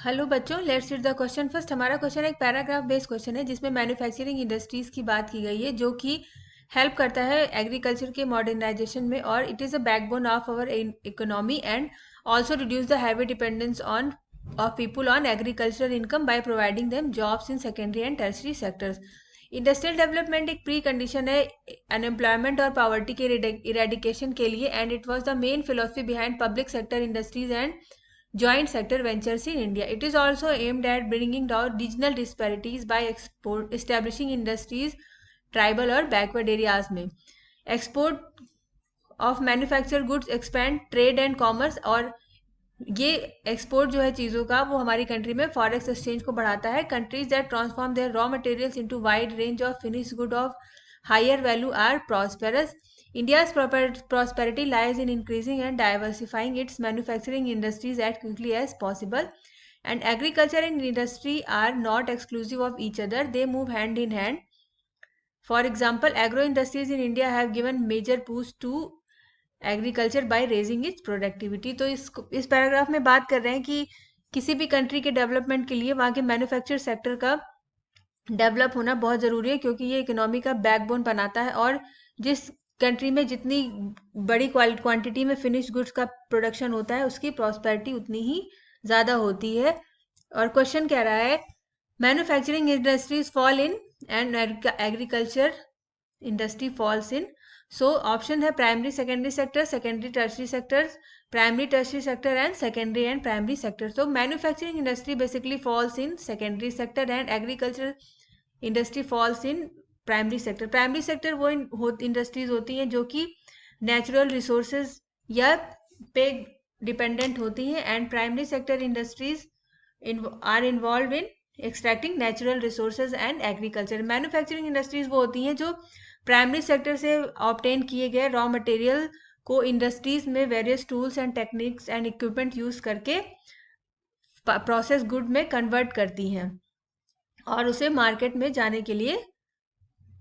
Hello बच्चों, let's read the question first. हमारा question एक पैराग्राफ बेस्ड क्वेश्चन है जिसमें मैन्युफैक्चरिंग इंडस्ट्रीज की बात की गई है जो कि हेल्प करता है एग्रीकल्चर के मॉडर्नाइजेशन में, और it is a backbone of our economy and also reduce the heavy dependence on of people on agricultural income by providing them jobs in secondary and tertiary sectors. Industrial development एक precondition है unemployment और poverty के eradication के लिए, and it was the main philosophy behind public sector industries and joint sector ventures in India. It is also aimed at bringing down regional disparities by establishing industries tribal और backward areas में. Export of manufactured goods expand trade and commerce, और ये export जो है चीज़ों का वो हमारी कंट्री में फॉरेक्स एक्सचेंज को बढ़ाता है. Countries that transform their raw materials into wide range of finish good of higher value are prosperous. India's prosperity lies in increasing and diversifying its manufacturing industries as quickly as possible. And agriculture and industry are not exclusive of each other, they move hand in hand. For example, agro industries in India have given major boost to agriculture by raising it's productivity. तो इस paragraph में बात कर रहे हैं कि किसी भी कंट्री के डेवलपमेंट के लिए वहाँ के मैन्युफैक्चर सेक्टर का डेवलप होना बहुत ज़रूरी है, क्योंकि ये इकोनॉमी का बैकबोन बनाता है. और जिस कंट्री में जितनी बड़ी क्वांटिटी में फिनिश गुड्स का प्रोडक्शन होता है उसकी प्रॉस्पेरिटी उतनी ही ज़्यादा होती है. और क्वेश्चन कह रहा है manufacturing industries fall in and agriculture industry falls in. So option है primary secondary sector, secondary tertiary sectors, primary tertiary sector and secondary and primary sector. तो manufacturing industry basically falls in secondary sector and agriculture industry falls in primary sector. Primary sector वो industries होती हैं जो कि natural resources या पे dependent होती हैं, and primary sector industries are involve in extracting natural resources and agriculture. Manufacturing industries वो होती हैं जो प्राइमरी सेक्टर से ऑब्टेन किए गए रॉ मटेरियल को इंडस्ट्रीज में various tools and techniques and equipment use करके प्रोसेस गुड में कन्वर्ट करती हैं और उसे मार्केट में जाने के लिए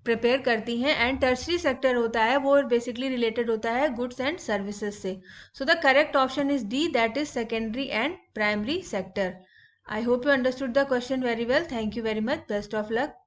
प्रिपेयर करती हैं. एंड टर्सरी सेक्टर होता है वो बेसिकली रिलेटेड होता है गुड्स एंड सर्विसेज से. So the correct option is D, that is secondary and primary sector. I hope you understood the question very well. Thank you very much. Best of luck.